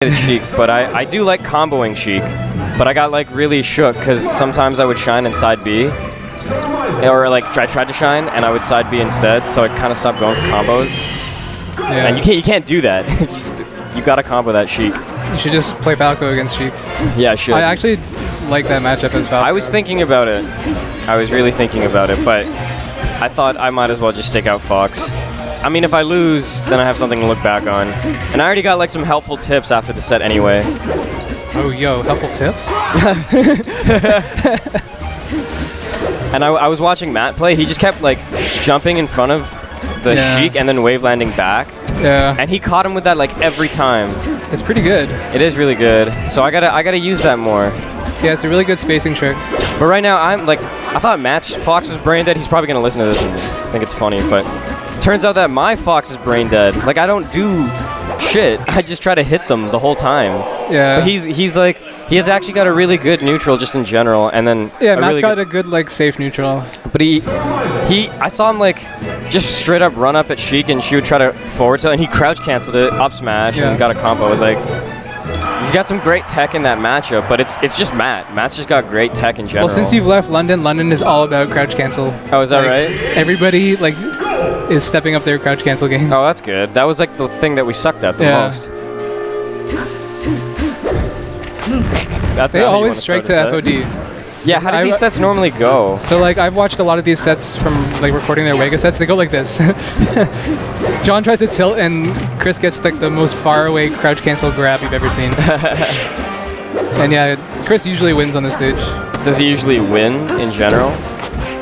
Sheik, but I do like comboing Sheik, but I got like really shook because sometimes I would shine in side B, or like I tried to shine and I would side B instead, so I kind of stopped going for combos. Yeah. And you can't do that. You gotta combo that Sheik. You should just play Falco against Sheik. Yeah, I should. I actually like that matchup as Falco. I was thinking about it. I was really thinking about it, but I thought I might as well just stick out Fox. I mean, if I lose, then I have something to look back on. And I already got like some helpful tips after the set anyway. Oh, yo, helpful tips? And I was watching Matt play. He just kept like jumping in front of the Sheik and then wave landing back. Yeah. And he caught him with that like every time. It's pretty good. It is really good. So I gotta use that more. Yeah, it's a really good spacing trick. But right now, I'm like, I thought Matt's Fox was brain dead. He's probably gonna listen to this and think it's funny, but turns out that my Fox is brain dead. Like, I don't do shit. I just try to hit them the whole time. Yeah. But he's like, he has actually got a really good neutral just in general, and then yeah, Matt's got a good like safe neutral. But I saw him like just straight up run up at Sheik, and she would try to forward tilt, and he crouch canceled it, up smash, and got a combo. I was like, he's got some great tech in that matchup, but it's just Matt. Matt's just got great tech in general. Well, since you've left London, London is all about crouch cancel. Oh, is that right? Everybody like is stepping up their crouch cancel game. Oh, that's good. That was like the thing that we sucked at the most. They always strike to FOD. Yeah, how do these sets normally go? So like I've watched a lot of these sets from like recording their Wega sets. They go like this. John tries to tilt and Chris gets like the most far away crouch cancel grab you've ever seen. And yeah, Chris usually wins on this stage. Does he usually win in general?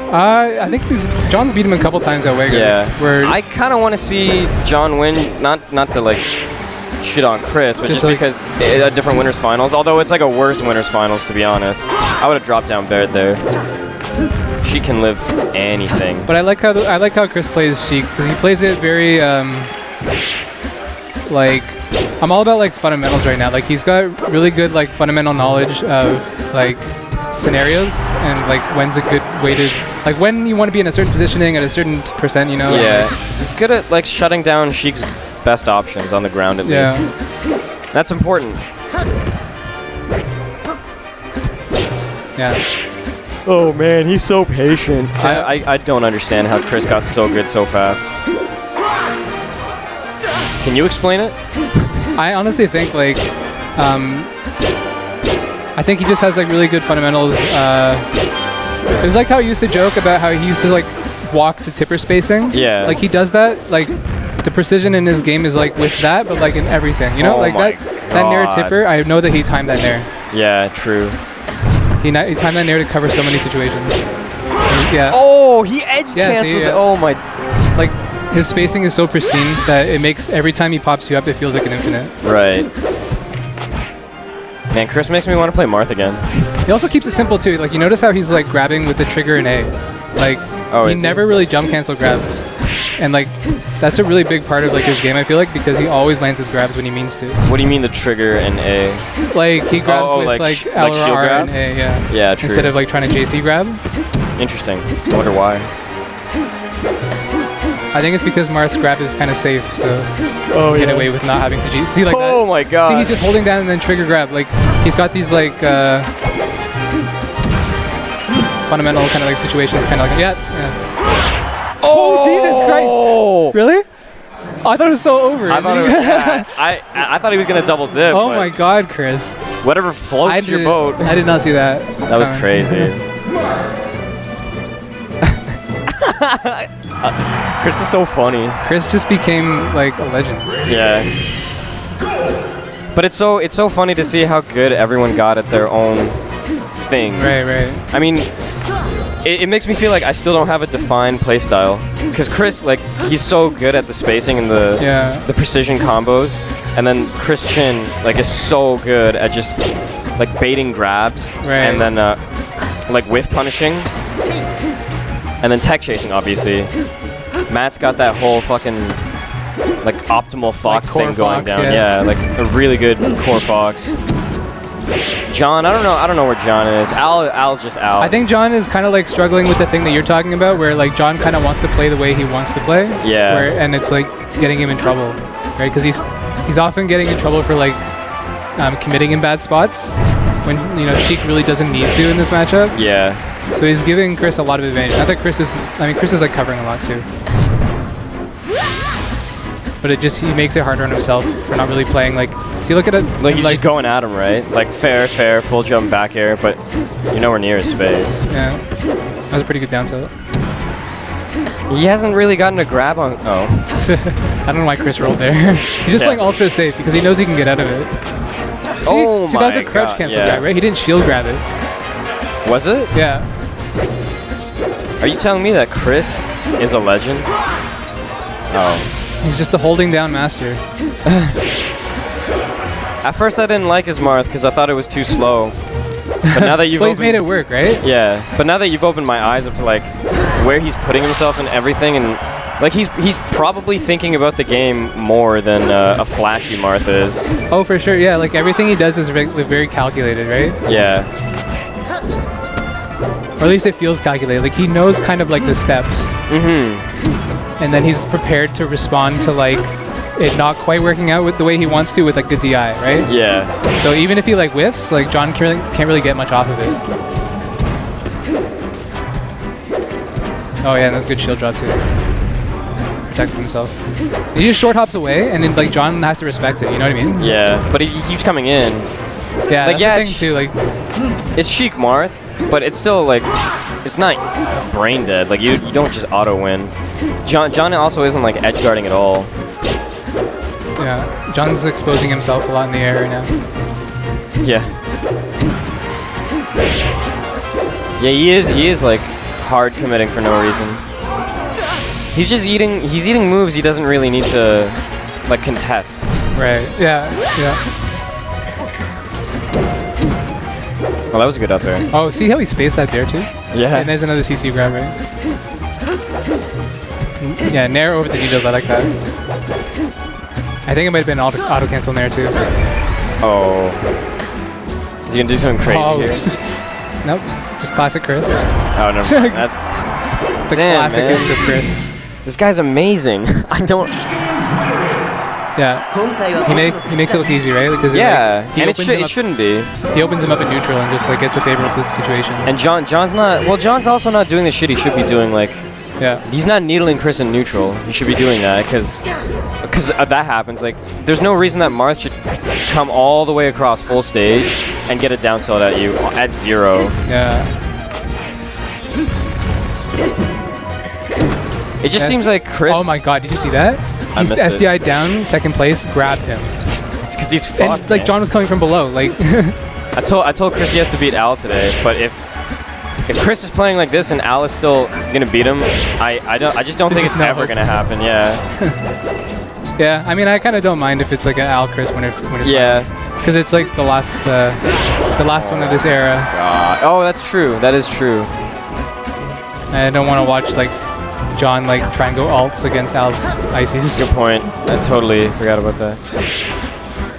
I think John's beat him a couple times at Wega. Yeah. Where I kind of want to see John win, not to like shit on Chris, but just like because a different winners finals. Although it's like a worse winners finals, to be honest. I would have dropped down Barrett there. She can live anything. But I like how Chris plays Sheik, because he plays it very like, I'm all about like fundamentals right now. Like he's got really good like fundamental knowledge of like scenarios and like when's a good way to like when you want to be in a certain positioning at a certain percent, you know. Yeah, he's good at like shutting down Sheik's best options on the ground at least. That's important. Yeah. Oh man, he's so patient. Yeah. I don't understand how Chris got so good so fast. Can you explain it? I honestly think like I think he just has like really good fundamentals. It was like how he used to joke about how he used to like walk to tipper spacing. Yeah. Like he does that. Like the precision in his game is like with that, but like in everything. You know, like that nair tipper. I know that he timed that nair. Yeah, true. He timed that nair to cover so many situations. Yeah. Oh, he edge canceled it. Oh my. Like his spacing is so pristine that it makes every time he pops you up, it feels like an infinite. Right. Man, Chris makes me want to play Marth again. He also keeps it simple too. Like you notice how he's like grabbing with the trigger and A. Like he never really jump cancel grabs. And like that's a really big part of like his game, I feel like, because he always lands his grabs when he means to. What do you mean the trigger and A? Like he grabs with like L or R and A, yeah. Yeah, true. Instead of like trying to JC grab. Interesting. I wonder why. I think it's because Marth's grab is kind of safe, so get away with not having to JC. See like that? Oh my god. See, he's just holding down and then trigger grab. Like he's got these like fundamental kind of like situations, kind of like Oh, Jesus Christ! Really? I thought it was so over. I thought he was gonna double dip. Oh my God, Chris! Whatever floats your boat. I did not see that. That was crazy. Chris is so funny. Chris just became like a legend. Yeah. But it's so funny to see how good everyone got at their own thing. Right. I mean, it makes me feel like I still don't have a defined playstyle. Because Chris, like, he's so good at the spacing and the precision combos. And then Christian, like, is so good at just, like, baiting grabs. And then, like, whiff punishing. And then tech chasing, obviously. Matt's got that whole fucking, like, optimal Fox thing going down. Yeah, like, a really good core Fox. John, I don't know where John is. Al's just Al. I think John is kind of like struggling with the thing that you're talking about, where like John kind of wants to play the way he wants to play. Yeah. And it's like getting him in trouble, right? Because he's often getting in trouble for like committing in bad spots when Sheik really doesn't need to in this matchup. Yeah. So he's giving Chris a lot of advantage. Not that Chris is like covering a lot too. But he makes it harder on himself for not really playing like. See, look at it. Like he's just going at him, right? Like fair, full jump back air, but you're nowhere near his space. Yeah, that was a pretty good down tilt. He hasn't really gotten a grab on. Oh. I don't know why Chris rolled there. He's just playing ultra safe because he knows he can get out of it. See, that was a crouch cancel grab, right? He didn't shield grab it. Was it? Yeah. Are you telling me that Chris is a legend? Oh. He's just a holding down master. At first I didn't like his Marth because I thought it was too slow. But now that you've he's made it work, right? Yeah. But now that you've opened my eyes up to like where he's putting himself and everything, and like he's probably thinking about the game more than a flashy Marth is. Oh, for sure. Yeah, like everything he does is very calculated, right? Yeah. Or at least it feels calculated. Like he knows kind of like the steps. Mm-hmm. And then he's prepared to respond to like it not quite working out with the way he wants to with like the DI, right? Yeah. So even if he like whiffs, like John can't really get much off of it. Oh yeah, and that's a good shield drop too. Protecting himself. He just short hops away, and then like John has to respect it. You know what I mean? Yeah, but he keeps coming in. Yeah, like, that's the thing too. Like, it's Sheik Marth, but it's still like it's not brain dead. Like you don't just auto win. John also isn't like edge guarding at all. Yeah, John's exposing himself a lot in the air right now. Yeah. Yeah, he is like hard committing for no reason. He's eating moves he doesn't really need to like contest. Right. Yeah. Oh, that was a good up there. Oh, see how he spaced that there too? Yeah. And there's another CC grab, right? Yeah, Nair over the needles, I like that. I think it might have been auto cancel Nair too. Oh. Is he gonna do something crazy here? Nope, just classic Chris. Oh, never mind. That's the classicest of Chris. This guy's amazing. I don't. Yeah, he makes it look easy, right? Because and it shouldn't be. He opens him up in neutral and just like gets a favorable situation. And John's not. Well, John's also not doing the shit he should be doing. Like, he's not needling Chris in neutral. He should be doing that because that happens. Like, there's no reason that Marth should come all the way across full stage and get a down tilt at you at 0. Yeah. It just seems like Chris. Oh my God! Did you see that? He's SDI down, tech in place, grabbed him. It's because he's fucked. And like John was coming from below. Like I told Chris he has to beat Al today, but if Chris is playing like this and Al is still gonna beat him, I just don't think it's ever gonna happen. Yeah. Yeah, I mean I kind of don't mind if it's like an Al Chris winner. Yeah. Because it's like the last one of this era. Oh, that's true. That is true. I don't want to watch like John like try and go alts against Al's Ices. Good point. I totally forgot about that.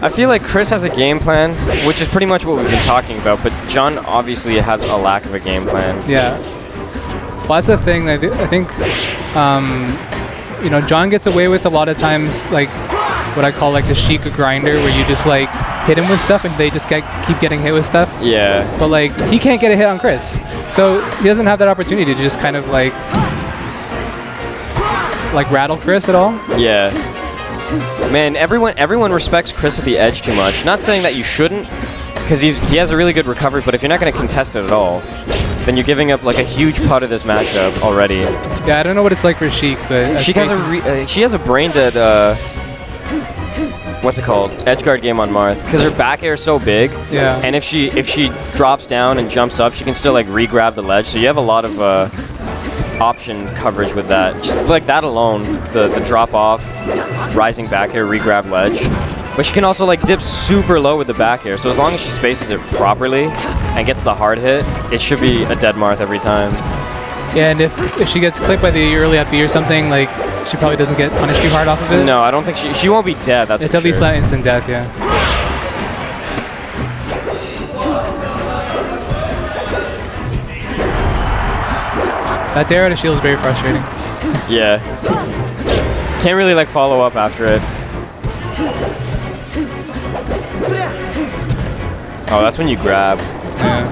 I feel like Chris has a game plan, which is pretty much what we've been talking about, but John obviously has a lack of a game plan. Yeah. Well, that's the thing. I think, John gets away with a lot of times like what I call like the Sheik grinder, where you just like hit him with stuff and they just keep getting hit with stuff. Yeah. But like he can't get a hit on Chris, so he doesn't have that opportunity to just kind of like rattle Chris at all. Yeah. Man, everyone respects Chris at the edge too much. Not saying that you shouldn't, because he has a really good recovery, but if you're not going to contest it at all, then you're giving up like a huge part of this matchup already. Yeah, I don't know what it's like for Sheik, but she has a brain dead what's it called? Edge guard game on Marth, because her back air is so big. Yeah. And if she drops down and jumps up, she can still like re-grab the ledge. So you have a lot of option coverage with that. Just like that alone, the drop off, rising back air, re-grab ledge. But she can also like dip super low with the back air. So as long as she spaces it properly and gets the hard hit, it should be a dead Marth every time. Yeah, and if she gets clipped by the early up B or something, like she probably doesn't get punished too hard off of it. No, I don't think she won't be dead. That's it's at least not instant death. Yeah. That dare out of shield is very frustrating. Yeah. Can't really like follow up after it. Oh, that's when you grab. Yeah.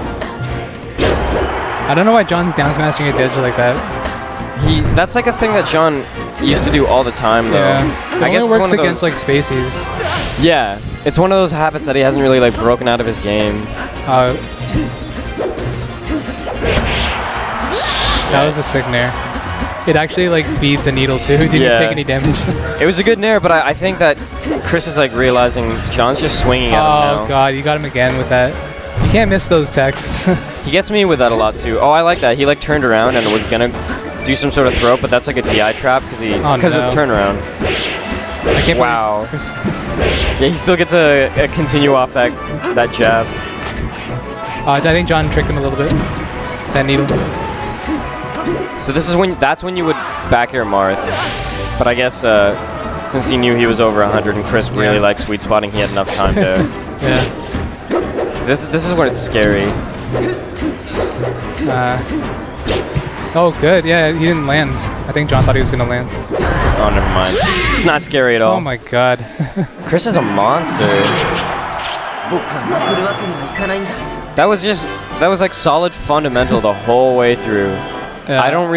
I don't know why John's down smashing at the edge like that. That's like a thing that John used to do all the time, though. Yeah. I guess it works against like spacies. Yeah, it's one of those habits that he hasn't really like broken out of his game. That was a sick nair. It actually like beat the needle too. It didn't take any damage. It was a good nair, but I think that Chris is like realizing John's just swinging at him now. Oh god, you got him again with that. You can't miss those techs. He gets me with that a lot too. Oh, I like that. He like turned around and was gonna do some sort of throw, but that's like a DI trap because of the turnaround. I can't believe yeah, he still gets to continue off that jab. I think John tricked him a little bit. That needle. So that's when you would back air Marth. But I guess since he knew he was over 100 and Chris really liked sweet spotting, he had enough time to. Yeah. This is when it's scary. Oh, good. Yeah, he didn't land. I think John thought he was going to land. Oh, never mind. It's not scary at all. Oh my god. Chris is a monster. That was like solid fundamental the whole way through. I don't really